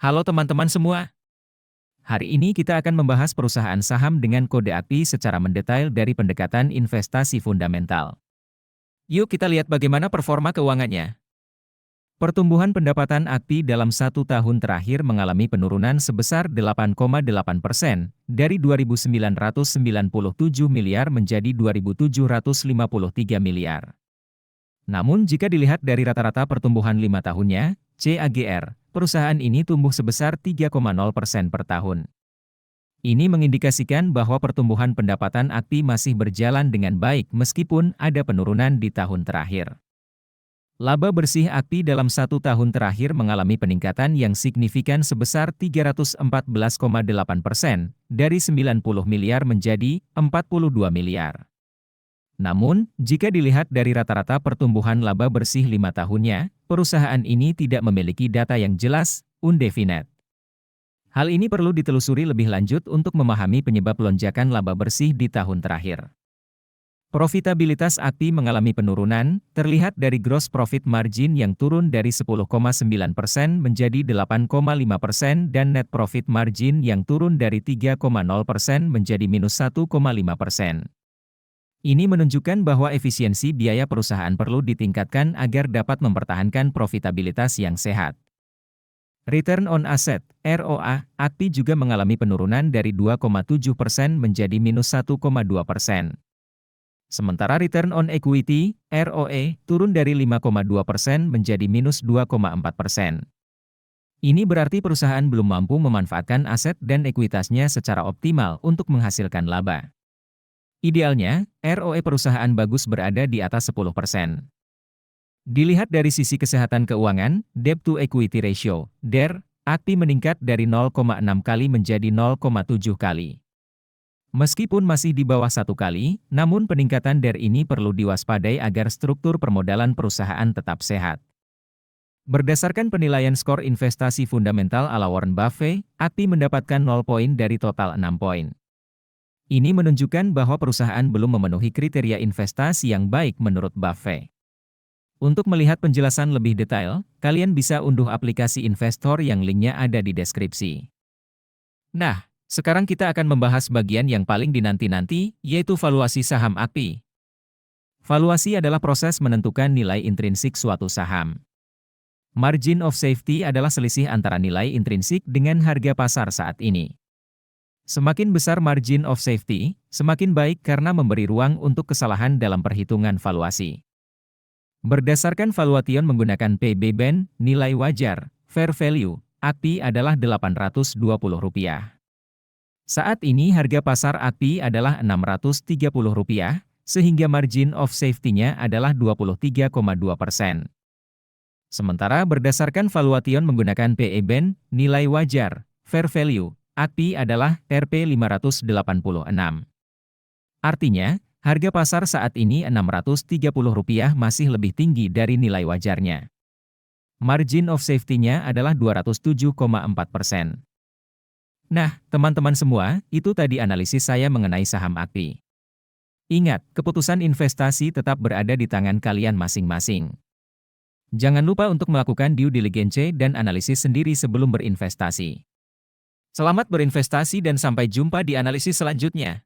Halo teman-teman semua. Hari ini kita akan membahas perusahaan saham dengan kode AKPI secara mendetail dari pendekatan investasi fundamental. Yuk kita lihat bagaimana performa keuangannya. Pertumbuhan pendapatan AKPI dalam 1 tahun terakhir mengalami penurunan sebesar 8,8% dari 2.997 miliar menjadi 2.753 miliar. Namun jika dilihat dari rata-rata pertumbuhan 5 tahunnya, CAGR, perusahaan ini tumbuh sebesar 3,0% per tahun. Ini mengindikasikan bahwa pertumbuhan pendapatan AKPI masih berjalan dengan baik meskipun ada penurunan di tahun terakhir. Laba bersih AKPI dalam 1 tahun terakhir mengalami peningkatan yang signifikan sebesar 314,8% dari 90 miliar menjadi 42 miliar. Namun, jika dilihat dari rata-rata pertumbuhan laba bersih 5 tahunnya, perusahaan ini tidak memiliki data yang jelas, undefined. Hal ini perlu ditelusuri lebih lanjut untuk memahami penyebab lonjakan laba bersih di tahun terakhir. Profitabilitas AKPI mengalami penurunan, terlihat dari gross profit margin yang turun dari 10,9% menjadi 8,5% dan net profit margin yang turun dari 3,0% menjadi minus 1,5%. Ini menunjukkan bahwa efisiensi biaya perusahaan perlu ditingkatkan agar dapat mempertahankan profitabilitas yang sehat. Return on Asset (ROA) AKPI juga mengalami penurunan dari 2,7% menjadi minus 1,2%. Sementara Return on Equity (ROE) turun dari 5,2% menjadi minus 2,4%. Ini berarti perusahaan belum mampu memanfaatkan aset dan ekuitasnya secara optimal untuk menghasilkan laba. Idealnya, ROE perusahaan bagus berada di atas 10%. Dilihat dari sisi kesehatan keuangan, Debt to Equity Ratio (DER), AKPI meningkat dari 0,6 kali menjadi 0,7 kali. Meskipun masih di bawah 1 kali, namun peningkatan DER ini perlu diwaspadai agar struktur permodalan perusahaan tetap sehat. Berdasarkan penilaian skor investasi fundamental ala Warren Buffett, AKPI mendapatkan 0 poin dari total 6 poin. Ini menunjukkan bahwa perusahaan belum memenuhi kriteria investasi yang baik menurut Buffett. Untuk melihat penjelasan lebih detail, kalian bisa unduh aplikasi investor yang linknya ada di deskripsi. Nah, sekarang kita akan membahas bagian yang paling dinanti-nanti, yaitu valuasi saham AKPI. Valuasi adalah proses menentukan nilai intrinsik suatu saham. Margin of safety adalah selisih antara nilai intrinsik dengan harga pasar saat ini. Semakin besar margin of safety, semakin baik karena memberi ruang untuk kesalahan dalam perhitungan valuasi. Berdasarkan valuation menggunakan PB Band, nilai wajar, fair value, AKPI adalah Rp820. Saat ini harga pasar AKPI adalah Rp630, sehingga margin of safety-nya adalah 23,2%. Sementara berdasarkan valuation menggunakan PE Band, nilai wajar, fair value, AKPI adalah Rp586. Artinya, harga pasar saat ini Rp630 masih lebih tinggi dari nilai wajarnya. Margin of safety-nya adalah 207,4%. Nah, teman-teman semua, itu tadi analisis saya mengenai saham AKPI. Ingat, keputusan investasi tetap berada di tangan kalian masing-masing. Jangan lupa untuk melakukan due diligence dan analisis sendiri sebelum berinvestasi. Selamat berinvestasi dan sampai jumpa di analisis selanjutnya.